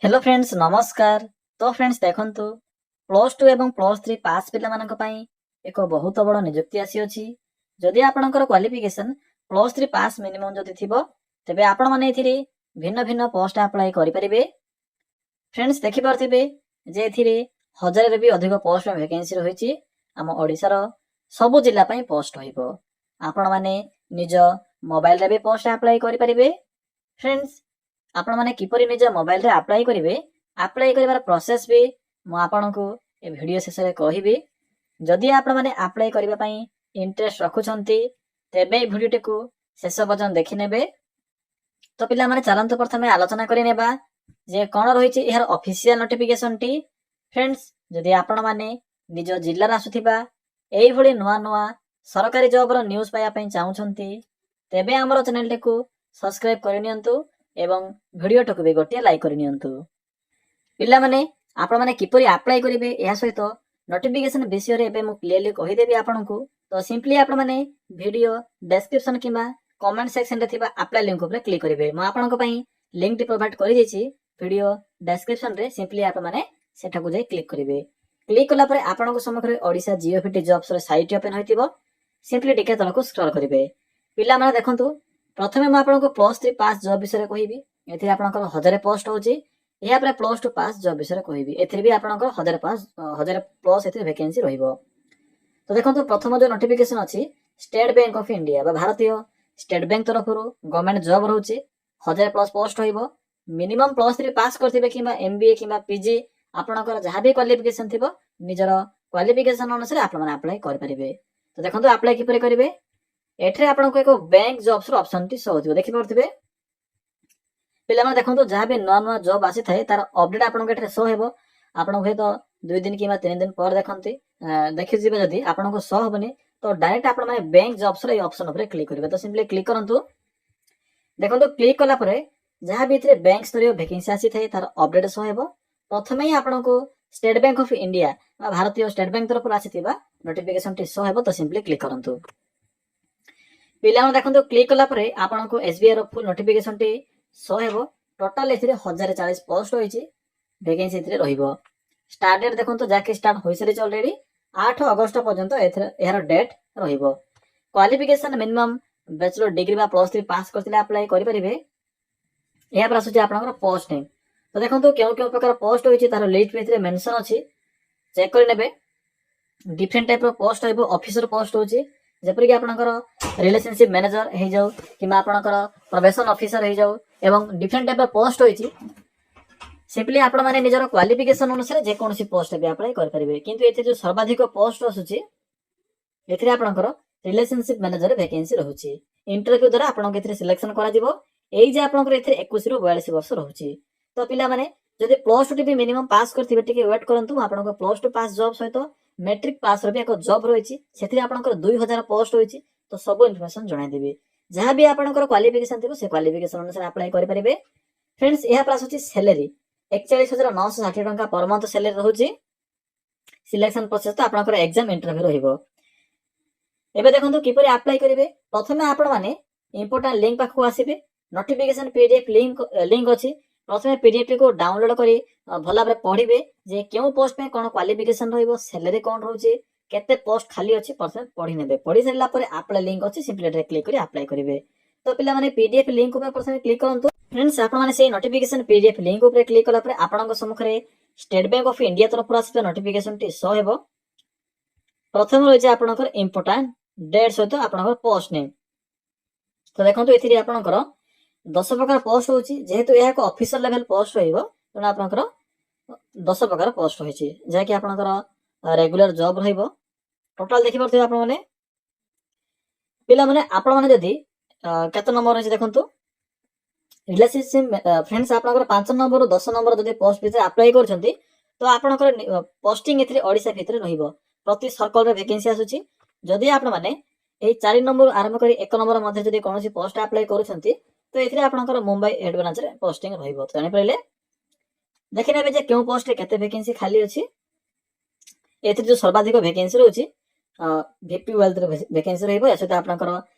Hello friends नमस्कार। तो friends देखंतु +2 एवं +3 पास पिला मानक पई एक बहुत बड़ नियुक्ति आसी अछि। जदि आपणकर क्वालिफिकेशन +3 पास मिनिमम जदि थिबो तेबे आपण माने एथिरे भिन्न भिन्न पोस्ट अप्लाई करि परिबे। फ्रेंड्स देखि परथिबे जे एथिरे 1000 रे भी अधिक पोस्ट वैकेंसी रहिछि। हम ओडिसा रो सब जिल्ला पई पोस्ट होइबो। आपण माने निज मोबाइल रे भी पोस्ट अप्लाई करि परिबे। फ्रेंड्स आपण माने किपरि निज मोबाइल रे अप्लाई करिवे अप्लाई करिवार प्रोसेस भी मु आपनकु ए वीडियो शेष रे कहिबी। जदि आपण माने अप्लाई करिवा पई इंटरेस्ट रखुछंती तेबे ए वीडियो टिकु शेष पर्यंत देखि नेबे। तो पिला माने चलंतु प्रथमे आलोचना करि नेबा जे कोन रहिछि एहर ऑफिशियल नोटिफिकेशन टी। फ्रेंड्स जदि आपण माने निज जिल्ला रा आसुथिबा एई भली नुवा नुवा सरकारी जॉब रो न्यूज़ पाया पई चाहुछंती तेबे हमर चैनल टिकु सब्सक्राइब करि नियंतु एवं वीडियो टक भी गोटे लाइक कर नियंतु। पिला माने आपण माने किपरि अप्लाई करिवे एहा सहित नोटिफिकेशन विषय रे एबे मु क्लियरली कहि देबी आपनकु। तो सिंपली आपण माने वीडियो डिस्क्रिप्शन किबा कमेंट सेक्शन रे थिबा अप्लाई लिंक ऊपर क्लिक करिवे। मु आपनक पई लिंक टी प्रोवाइड करि देछि वीडियो डिस्क्रिप्शन रे। सिंपली आपण माने सेठाकु जाई क्लिक करिवे। क्लिक कला परे आपनक समग्र ओडिसा जीओफिटी जॉब्स रे साइट ओपन होइतिबो। सिंपली टिके तलकु स्क्रॉल करिवे। पिला माने देखंतु प्रथमे मु आपनक +3 पास जॉब विषय कहिबी। एथिरे आपनकर 1000 पोस्ट होची। एहा पर +2 पास जॉब विषय कहिबी। एथिरे भी आपनकर 1000 प्लस एथिरे वैकेंसी रहिबो। तो देखंतु प्रथम जो नोटिफिकेशन अछि स्टेट बैंक ऑफ इंडिया बा भारतीय स्टेट बैंक तरफरु गवर्नमेंट जॉब रहउची। 1000 प्लस पोस्ट होइबो। मिनिमम +3 पास करथिबे किबा एमबीए किबा पीजी आपनकर जहा भी क्वालिफिकेशन थिबो निजर क्वालिफिकेशन अनुसार आपण माने अप्लाई कर परिबे। तो देखंतु अप्लाई किपरि करिवे एठरे आपनको एक बैंक जॉब्स रो ऑप्शन टी शो होथिबो देखि परथिबे। पिला माने देखंतु जहा भी नवा नवा जॉब आसी थाए तार अपडेट आपनको एठरे शो हेबो। आपण हे तो 2 दिन किबा 3 दिन पर देखंती देखि जिबे जदी आपनको शो होबनी तो डायरेक्ट आपण माने बैंक जॉब्स रो ए ऑप्शन ऊपर क्लिक करिवे। तो सिंपली क्लिक करंतु। देखंतु क्लिक कला परे जहा भी एथरे बैंक स्तरीय वैकेंसी आसी थाए तार अपडेट शो हेबो। प्रथमे ही आपनको स्टेट बैंक ऑफ इंडिया भारतीय स्टेट बैंक तरफ आसीथिबा नोटिफिकेशन टी शो हेबो। तो सिंपली क्लिक करंतु। पिला माने देखंतु क्लिक कला परे आपनको एसबीआई रो फुल नोटिफिकेशन टी शो हेबो। टोटल एथिरे 1040 पोस्ट होईची। वैकेंसी एथिरे रहिबो। स्टार्ट डेट देखंतु जाके स्टार्ट होई सरी ऑलरेडी 8 अगस्त पर्यंत एथिरे एहर डेट रहिबो। क्वालिफिकेशन मिनिमम बैचलर डिग्री बा +3 पास करथिले अप्लाई करि परिबे। एहा पर आसुची आपनकर पोस्ट नेम। तो देखंतु केउ केउ प्रकार पोस्ट होईची तार लिस्ट एथिरे मेंशन अछि। चेक करि नेबे। डिफरेंट टाइप रो पोस्ट होइबो। ऑफिसर पोस्ट होची जेपरि कि आपनकर रिलेशनशिप मैनेजर हे जाउ किबा आपनकर प्रोबेशन ऑफिसर हे जाउ एवं डिफरेंट टाइप रो पोस्ट होईची। सिंपली आपण माने निजर क्वालिफिकेशन अनुसार जे कोनसी पोस्ट भी अप्लाई कर परिबे। किंतु एथे जो सर्वाधिक पोस्ट आसुची एथिरे आपनकर रिलेशनशिप मैनेजर वैकेंसी रहउची। इंटरव्यू द्वारा आपनक एथिरे सिलेक्शन करा जिवो। एई जे आपनकर एथिरे 21 रु 42 वर्ष रहउची। तो पिला माने जदि +2 भी मिनिमम पास करथिबे टिके वेट करंतु। आपनक +2 पास जॉब सहित मैट्रिक पास रो भी एक जॉब रहउची। सेथिरे आपनकर 2000 पोस्ट होईची। तो सब इन्फॉर्मेशन जणाई देबे। जहा भी आपनकर क्वालिफिकेशन थिबो से क्वालिफिकेशन अनुसार अप्लाई करि परिबे। फ्रेंड्स एहा पर आसुची सैलरी 41960 टंका पर मंथ सैलरी रहउची। सिलेक्शन प्रोसेस तो आपनकर एग्जाम इंटरव्यू रहिबो। एबे देखंतु किपरि अप्लाई करिवे। प्रथमे आपण माने इंपोर्टेंट लिंक पाखु आसीबे। नोटिफिकेशन पीडीएफ लिंक अछि। प्रथमे पीडीएफ को डाउनलोड करी भला बरे पढिबे जे केउ पोस्ट पे कोन क्वालिफिकेशन रहिबो सैलरी कोन रहउची केते पोस्ट खाली अछि प्रथमे पढि नेबे। पढि सरिला परे अप्लाई लिंक अछि सिंपली एटा क्लिक करी अप्लाई करिवे। तो पिला माने पीडीएफ लिंक ऊपर प्रथमे क्लिक करंतु। फ्रेंड्स आपण माने से नोटिफिकेशन पीडीएफ लिंक ऊपर क्लिक कला परे आपनक सम्मुखरे स्टेट बैंक ऑफ इंडिया तरफ आसीबे नोटिफिकेशन टी शो हेबो। प्रथम रहिছে आपनकर इंपोर्टेंट डेट सहित आपनकर पोस्ट नेम। तो देखंतु एथिरे आपनकर 10 प्रकार पोस्ट होची। जेहेतु एहा को ऑफिसर लेवल पोस्ट रहिबो तने आपनकर 10 प्रकार पोस्ट होईची जे कि आपनकर रेगुलर जॉब रहिबो। टोटल देखि परथे आपण माने पिला माने आपण माने जदी केते नंबर रहिছে देखंतु रिलेशनशिप फ्रेंड्स आपनकर 5 नंबर रु 10 नंबर जदी पोस्ट भितर अप्लाई करछंती तो आपनकर पोस्टिंग एथिरे ओडिसा भितर रहिबो। प्रति सर्कल रे वैकेंसी आसुची। जदी आपण माने एई 4 नंबर आरंभ करी 1 नंबर मध्ये जदी कोनोसी पोस्ट अप्लाई करूछंती तो एथिरे आपनकर मुंबई हेड ब्रांच रे पोस्टिंग रहिबो। जानि पहिले देखि नेबे जे केउ पोस्ट रे केते वैकेंसी खाली अछि। एथिरे जो सर्वाधिक वैकेंसी रहउची वीपी वेल्थ रे वैकेंसी रहिबो। एसोते आपनकर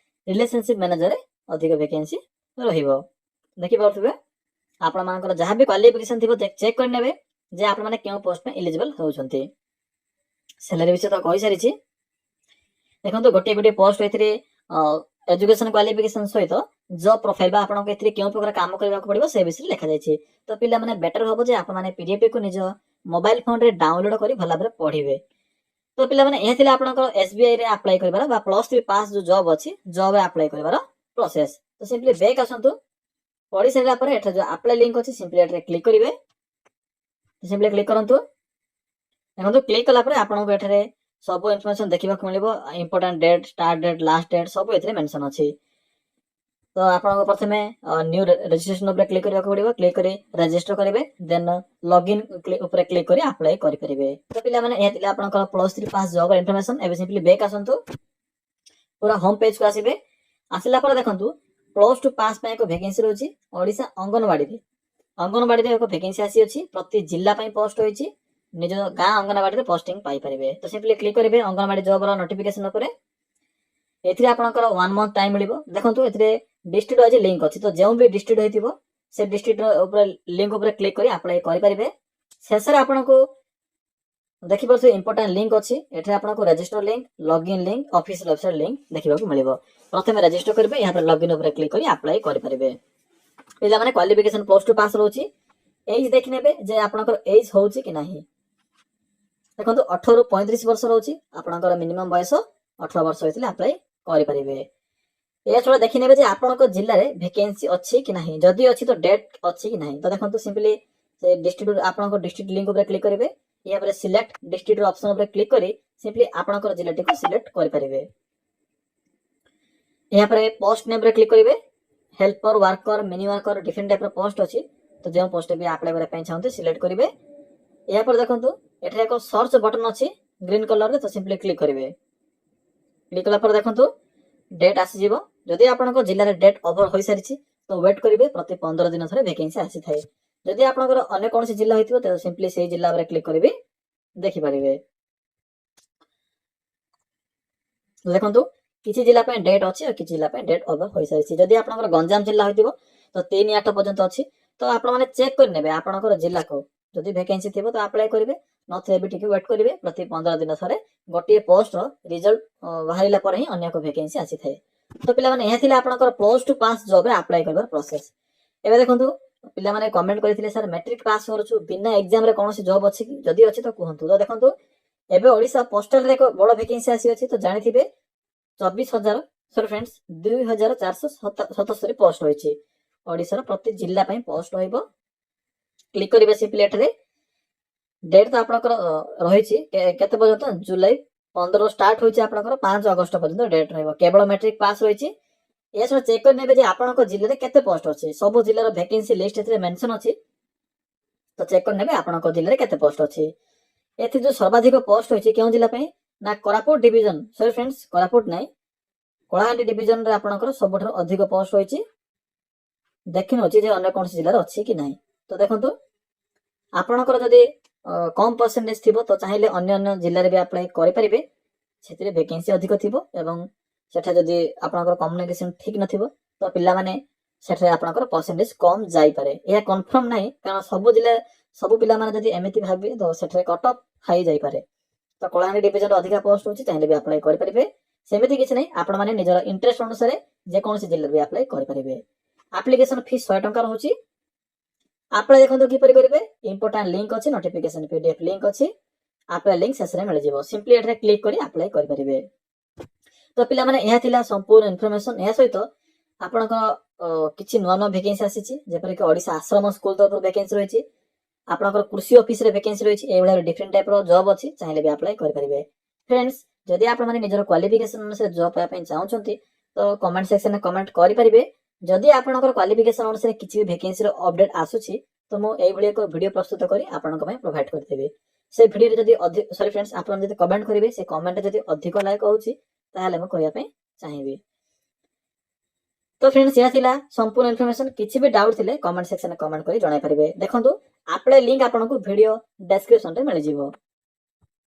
रिलेशनशिप मैनेजर रे अधिक वैकेंसी रहिबो। देखि परथबे ଆପଣମାନଙ୍କର ଯାହା ବି କ୍ୱାଲିଫିକେସନ ଥିବ ଚେକ୍ କରି ନେବେ ଯେ ଆପଣମାନେ କେଉଁ ପୋଷ୍ଟ ପାଇଁ ଏଲିଜିବଲ ହେଉଛନ୍ତି। ସାଲାରୀ ବିଷୟ ତ କହିସାରିଛି। ଦେଖନ୍ତୁ ଗୋଟିଏ ଗୋଟିଏ ପୋଷ୍ଟ ଏଥିରେ ଏଜୁକେସନ କ୍ୱାଲିଫିକେସନ ସହିତ ଜବ୍ ପ୍ରୋଫାଇଲ ବା ଆପଣଙ୍କୁ ଏଥିରେ କେଉଁ ପ୍ରକାର କାମ କରିବାକୁ ପଡ଼ିବ ସେ ବିଷୟରେ ଲେଖାଯାଇଛି। ତ ପିଲାମାନେ ବେଟର ହବ ଯେ ଆପଣମାନେ ପିଡିଏଫ୍ କୁ ନିଜ ମୋବାଇଲ ଫୋନରେ ଡାଉନଲୋଡ କରି ଭଲ ଭାବରେ ପଢିବେ। ତ ପିଲାମାନେ ଏହା ଥିଲା ଆପଣଙ୍କର SBI ରେ ଆପ୍ଲାଏ କରିବାର ବା +3 ପାସ୍ ଯୋଉ ଜବ୍ ଅଛି ଜବ୍ ଆପ୍ଲାଏ କରିବାର ପ୍ରୋସେସ। ତ ସିମ୍ପଲି ବ୍ୟାକ୍ ଆସନ୍ତୁ। ପଢି ସାରିଲା ପରେ ଏଠାରେ ଯୋଉ ଆପ୍ଲାଏ ଲିଙ୍କ ଅଛି ସିମ୍ପଲି ଏଠାରେ କ୍ଲିକ୍ କରିବେ। ସିମ୍ପଲି କ୍ଲିକ୍ କରନ୍ତୁ। ଦେଖନ୍ତୁ କ୍ଲିକ୍ କଲା ପରେ ଆପଣଙ୍କୁ ଏଠାରେ ସବୁ ଇନଫର୍ମେସନ ଦେଖିବାକୁ ମିଳିବ। Important date, start date, last date ସବୁ ଏଥିରେ ମେନସନ ଅଛି। ତ ଆପଣଙ୍କୁ ପ୍ରଥମେ ନ୍ୟୁ ରେଜିଷ୍ଟ୍ରେସନ ଉପରେ କ୍ଲିକ୍ କରିବାକୁ ପଡ଼ିବ। କ୍ଲିକ୍ କରି ରେଜିଷ୍ଟର କରିବେ। ଦେନ୍ ଲଗ୍ଇନ୍ ଉପରେ କ୍ଲିକ୍ କରି ଆପ୍ଲାଏ କରିପାରିବେ। ତ ପିଲାମାନେ ଏହା ଥିଲା ଆପଣଙ୍କର +3 ପାସ୍ ଜବ୍ ଇନଫର୍ମେସନ। ଏବେ ସିମ୍ପଲି ବ୍ୟାକ୍ ଆସନ୍ତୁ। ପୁରା ହୋମ୍ ପେଜ୍ କୁ ଆସିବେ। ଆସିଲା ପରେ ଦେଖନ୍ତୁ +2 ପାସ୍ ପାଇଁ ଏକ ଭ୍ୟାକେନ୍ସି ରହିଛି ଓଡ଼ିଶା ଅଙ୍ଗନବାଡ଼ିରେ। ଅଙ୍ଗନବାଡ଼ିରେ ଏକ ଭ୍ୟାକେନ୍ସି ଆସିଅଛି। ପ୍ରତି ଜିଲ୍ଲା ପାଇଁ ପୋଷ୍ଟ ହୋଇଛି। ନିଜ ଗାଁ ଅଙ୍ଗନବାଡ଼ିରେ ପୋଷ୍ଟିଂ ପାଇପାରିବେ। ତ ସିମ୍ପଲି କ୍ଲିକ୍ କରିବେ ଅଙ୍ଗନବାଡ଼ି ଜବର ନୋଟିଫିକେସନ ଉପରେ। ଏଥିରେ ଆପଣଙ୍କର 1 ମନ୍ଥ ଟାଇମ୍ ମିଳିବ। ଦେଖନ୍ତୁ ଏଥିରେ ଡିଷ୍ଟ୍ରିକ୍ଟ ୱାଇଜ୍ ଲିଙ୍କ ଅଛି। ତ ଯେଉଁ ବି ଡିଷ୍ଟ୍ରିକ୍ଟ ହେଇଥିବ ସେ ଡିଷ୍ଟ୍ରିକ୍ଟ ଉପରେ ଲିଙ୍କ ଉପରେ କ୍ଲିକ୍ କରି ଆପ୍ଲାଏ କରିପାରିବେ। ଶେଷରେ ଆପଣଙ୍କୁ ଦେଖିପାରୁଥିବେ ଇମ୍ପୋର୍ଟାଣ୍ଟ ଲିଙ୍କ ଅଛି। ଏଠାରେ ଆପଣଙ୍କୁ register link, login link, official website link ଦେଖିବାକୁ ମିଳିବ। ପ୍ରଥମେ ରେଜିଷ୍ଟର କରିବେ, ଏହାପରେ ଲଗ୍ଇନ୍ ଉପରେ କ୍ଲିକ୍ କରି ଆପ୍ଲାଏ କରିପାରିବେ। ପିଲାମାନେ କ୍ୱାଲିଫିକେସନ +2 ପାସ୍ ରହୁଛି। ଏଜ୍ ଦେଖିନେବେ ଯେ ଆପଣଙ୍କର ଏଜ୍ ହଉଛି କି ନାହିଁ। ଦେଖନ୍ତୁ 18 ରୁ 35 ବର୍ଷ ରହୁଛି। ଆପଣଙ୍କର ମିନିମମ୍ ବୟସ 18 ବର୍ଷ ହୋଇଥିଲେ ଆପ୍ଲାଏ କରିପାରିବେ। ଏହା ଛଡ଼ା ଦେଖିନେବେ ଯେ ଆପଣଙ୍କ ଜିଲ୍ଲାରେ ଭ୍ୟାକେନ୍ସି ଅଛି କି ନାହିଁ। ଯଦି ଅଛି ତ ଡେଟ୍ ଅଛି କି ନାହିଁ। ତ ଦେଖନ୍ତୁ ସିମ୍ପଲି ସେ ଡିଷ୍ଟ୍ରିକ୍ଟ ଆପଣଙ୍କ ଡିଷ୍ଟ୍ରିକ୍ଟ ଲିଙ୍କ ଉପରେ କ୍ଲିକ୍ କରିବେ। ଏହାପରେ ସିଲେକ୍ଟ ଡିଷ୍ଟ୍ରିକ୍ଟ ଅପସନ ଉପରେ କ୍ଲିକ୍ କରି ସିମ୍ପଲି ଆପଣଙ୍କର ଜିଲ୍ଲାଟିକୁ ସିଲେକ୍ଟ କରିପାରିବେ। ଏହାପରେ ପୋଷ୍ଟ ନେମ୍ ରେ କ୍ଲିକ୍ କରିବେ। Helper, worker, mini worker different ଟାଇପର ପୋଷ୍ଟ ଅଛି। ତ ଯେଉଁ ପୋଷ୍ଟ ବି ଆପ୍ଲାଏ କରିବା ପାଇଁ ଚାହୁଁଛନ୍ତି ସିଲେକ୍ଟ କରିବେ। ଏହାପରେ ଦେଖନ୍ତୁ ଏଠାରେ ଏକ ସର୍ଚ୍ଚ ବଟନ ଅଛି ଗ୍ରୀନ୍ କଲରରେ। ତ ସିମ୍ପଲି କ୍ଲିକ୍ କରିବେ। କ୍ଲିକ୍ କଲା ପରେ ଦେଖନ୍ତୁ ଡେଟ୍ ଆସିଯିବ। ଯଦି ଆପଣଙ୍କ ଜିଲ୍ଲାରେ ଡେଟ୍ ଓଭର ହୋଇସାରିଛି ତ ୱେଟ୍ କରିବେ। ପ୍ରତି 15 ଦିନ ଥରେ ଭ୍ୟାକେନ୍ସି ଆସିଥାଏ। ଯଦି ଆପଣଙ୍କର ଅନ୍ୟ କୌଣସି ଜିଲ୍ଲା ହୋଇଥିବ ତ ସିମ୍ପଲି ସେଇ ଜିଲ୍ଲା ଉପରେ କ୍ଲିକ୍ କରିବି ଦେଖିପାରିବେ। ଦେଖନ୍ତୁ କିଛି ଜିଲ୍ଲା ପାଇଁ ଡେଟ୍ ଅଛି ଆଉ କିଛି ଜିଲ୍ଲା ପାଇଁ ଡେଟ୍ ଓଭର ହୋଇସାରିଛି। ଯଦି ଆପଣଙ୍କର ଗଞ୍ଜାମ ଜିଲ୍ଲା ହୋଇଥିବ ତ 3/8 ପର୍ଯ୍ୟନ୍ତ ଅଛି। ତ ଆପଣମାନେ ଚେକ୍ କରି ନେବେ ଆପଣଙ୍କର ଜିଲ୍ଲାକୁ। ଯଦି ଭ୍ୟାକେନ୍ସି ଥିବ ତ ଆପ୍ଲାଏ କରିବେ, ନଥିଲେ ବି ଟିକେ ୱେଟ୍ କରିବେ। ପ୍ରତି 15 ଦିନ ଥରେ ଗୋଟିଏ ପୋଷ୍ଟର ରିଜଲ୍ଟ ବାହାରିଲା ପରେ ହିଁ ଅନ୍ୟ ଏକ ଭ୍ୟାକେନ୍ସି ଆସିଥାଏ। ତ ପିଲାମାନେ ଏହା ଥିଲା ଆପଣଙ୍କର +2 ପାସ୍ ଜବରେ ଆପ୍ଲାଏ କରିବାର ପ୍ରୋସେସ। ଏବେ ଦେଖନ୍ତୁ ପିଲାମାନେ କମେଣ୍ଟ କରିଥିଲେ ସାର୍ ମାଟ୍ରିକ ପାସ୍ କରୁଛୁ ବିନା ଏକ୍ଜାମରେ କୌଣସି ଜବ୍ ଅଛି କି? ଯଦି ଅଛି ତ କୁହନ୍ତୁ। ତ ଦେଖନ୍ତୁ ଏବେ ଓଡ଼ିଶା ପୋଷ୍ଟାଲରେ ଏକ ବଡ଼ ଭ୍ୟାକେନ୍ସି ଆସିଅଛି। ତ ଜାଣିଥିବେ 24,477 ପୋଷ୍ଟ ରହିଛି। ଓଡ଼ିଶାର ପ୍ରତି ଜିଲ୍ଲା ପାଇଁ ପୋଷ୍ଟ ରହିବ। କ୍ଲିକ୍ କରିବେ ସିମ୍ପଲି ଏଠାରେ। ଡେଟ୍ ତ ଆପଣଙ୍କର ରହିଛି କେତେ ପର୍ଯ୍ୟନ୍ତ? ଜୁଲାଇ 15 ଷ୍ଟାର୍ଟ ହୋଇଛି ଆପଣଙ୍କର 5 ଅଗଷ୍ଟ ପର୍ଯ୍ୟନ୍ତ ଡେଟ୍ ରହିବ। କେବଳ ମାଟ୍ରିକ ପାସ୍ ରହିଛି। ଏହା ସହ ଚେକ୍ କରି ନେବେ ଯେ ଆପଣଙ୍କ ଜିଲ୍ଲାରେ କେତେ ପୋଷ୍ଟ ଅଛି। ସବୁ ଜିଲ୍ଲାର ଭ୍ୟାକେନ୍ସି ଲିଷ୍ଟ ଏଥିରେ ମେନସନ ଅଛି। ତ ଚେକ୍ କରି ନେବେ ଆପଣଙ୍କ ଜିଲ୍ଲାରେ କେତେ ପୋଷ୍ଟ ଅଛି। ଏଥିରେ ଯୋଉ ସର୍ବାଧିକ ପୋଷ୍ଟ ହୋଇଛି କେଉଁ ଜିଲ୍ଲା ପାଇଁ ନା କୋରାପୁଟ ଡିଭିଜନ। ସରି ଫ୍ରେଣ୍ଡସ୍, କୋରାପୁଟ ନାହିଁ, କଳାହାଣ୍ଡି ଡିଭିଜନରେ ଆପଣଙ୍କର ସବୁଠାରୁ ଅଧିକ ପୋଷ୍ଟ ହୋଇଛି। ଦେଖିନେଉଛି ଯେ ଅନ୍ୟ କୌଣସି ଜିଲ୍ଲାରେ ଅଛି କି ନାହିଁ। ତ ଦେଖନ୍ତୁ ଆପଣଙ୍କର ଯଦି କମ୍ ପରସେଣ୍ଟେଜ ଥିବ ତ ଚାହିଁଲେ ଅନ୍ୟ ଅନ୍ୟ ଜିଲ୍ଲାରେ ବି ଆପ୍ଲାଏ କରିପାରିବେ। ସେଥିରେ ଭ୍ୟାକେନ୍ସି ଅଧିକ ଥିବ ଏବଂ ସେଠାରେ ଯଦି ଆପଣଙ୍କର କମ୍ୟୁନିକେସନ ଠିକ୍ ନଥିବ ତ ପିଲାମାନେ ସେଠାରେ ଆପଣଙ୍କର ପରସେଣ୍ଟେଜ କମ୍ ଯାଇପାରେ। ଏହା କନଫର୍ମ ନାହିଁ, କାରଣ ସବୁ ଜିଲ୍ଲା ସବୁ ପିଲାମାନେ ଯଦି ଏମିତି ଭାବିବେ ତ ସେଠାରେ କଟ ଅଫ୍ ହାଇ ଯାଇପାରେ। ତ କଳାହାଣ୍ଡି ଡିଭିଜନରେ ଅଧିକା ପୋଷ୍ଟ ହେଉଛି, ଚାହିଁଲେ ବି ଆପ୍ଲାଏ କରିପାରିବେ। ସେମିତି କିଛି ନାହିଁ, ଆପଣମାନେ ନିଜର ଇଣ୍ଟରେଷ୍ଟ ଅନୁସାରେ ଯେକୌଣସି ଜିଲ୍ଲାରେ ବି ଆପ୍ଲାଏ କରିପାରିବେ। ଆପ୍ଲିକେସନ ଫିସ୍ 100 ଟଙ୍କା ରହୁଛି। ଆପ୍ଲାଏ ଦେଖନ୍ତୁ କିପରି କରିବେ। ଇମ୍ପୋର୍ଟାଣ୍ଟ ଲିଙ୍କ ଅଛି, ନୋଟିଫିକେସନ PDF ଲିଙ୍କ ଅଛି। ଆପ୍ଲାଏ ଲିଙ୍କ ଶେଷରେ ମିଳିଯିବ। ସିମ୍ପଲି ଏଠାରେ କ୍ଲିକ୍ କରି ଆପ୍ଲାଏ କରିପାରିବେ। ତ ପିଲାମାନେ ଏହା ଥିଲା ସମ୍ପୂର୍ଣ୍ଣ ଇନଫର୍ମେସନ। ଏହା ସହିତ ଆପଣଙ୍କର କିଛି ନୂଆ ନୂଆ ଭ୍ୟାକେନ୍ସି ଆସିଛି, ଯେପରିକି ଓଡ଼ିଶା ଆଶ୍ରମ ସ୍କୁଲ ତରଫରୁ ଭ୍ୟାକେନ୍ସି ରହିଛି। ଆପଣଙ୍କର କୃଷି ଅଫିସରେ ଭ୍ୟାକେନ୍ସି ରହିଛି। ଏଇଭଳିଆ ଡିଫରେଣ୍ଟ ଟାଇପର ଜବ୍ ଅଛି, ଚାହିଁଲେ ବି ଆପ୍ଲାଏ କରିପାରିବେ। ଫ୍ରେଣ୍ଡସ୍, ଯଦି ଆପଣମାନେ ନିଜର କ୍ୱାଲିଫିକେସନ ଅନୁସାରେ ଜବ୍ ପାଇବା ପାଇଁ ଚାହୁଁଛନ୍ତି ତ କମେଣ୍ଟ ସେକ୍ସନରେ କମେଣ୍ଟ କରିପାରିବେ। ଯଦି ଆପଣଙ୍କର କ୍ୱାଲିଫିକେସନ ଅନୁସାରେ କିଛି ବି ଭ୍ୟାକେନ୍ସିର ଅପଡେଟ୍ ଆସୁଛି ତ ମୁଁ ଏଇଭଳି ଏକ ଭିଡ଼ିଓ ପ୍ରସ୍ତୁତ କରି ଆପଣଙ୍କ ପାଇଁ ପ୍ରୋଭାଇଡ କରିଦେବି। ସେ ଭିଡ଼ିଓରେ ଯଦି ସରି ଫ୍ରେଣ୍ଡସ୍, ଆପଣ ଯଦି କମେଣ୍ଟ କରିବେ ସେ କମେଣ୍ଟରେ ଯଦି ଅଧିକ ଲାଇକ୍ ହେଉଛି ତାହେଲେ ମୁଁ କରିବା ପାଇଁ ଚାହିଁବି। ତ ଫ୍ରେଣ୍ଡସ୍, ଏହା ଥିଲା ସମ୍ପୂର୍ଣ୍ଣ ଇନଫର୍ମେସନ। କିଛି ବି ଡାଉଟ୍ ଥିଲେ କମେଣ୍ଟ ସେକ୍ସନରେ କମେଣ୍ଟ କରି ଜଣାଇ ପାରିବେ। ଦେଖନ୍ତୁ ଆପ୍ଲାଏ ଲିଙ୍କ ଆପଣଙ୍କୁ ଭିଡ଼ିଓ ଡେସ୍କ୍ରିପସନରେ ମିଳିଯିବ।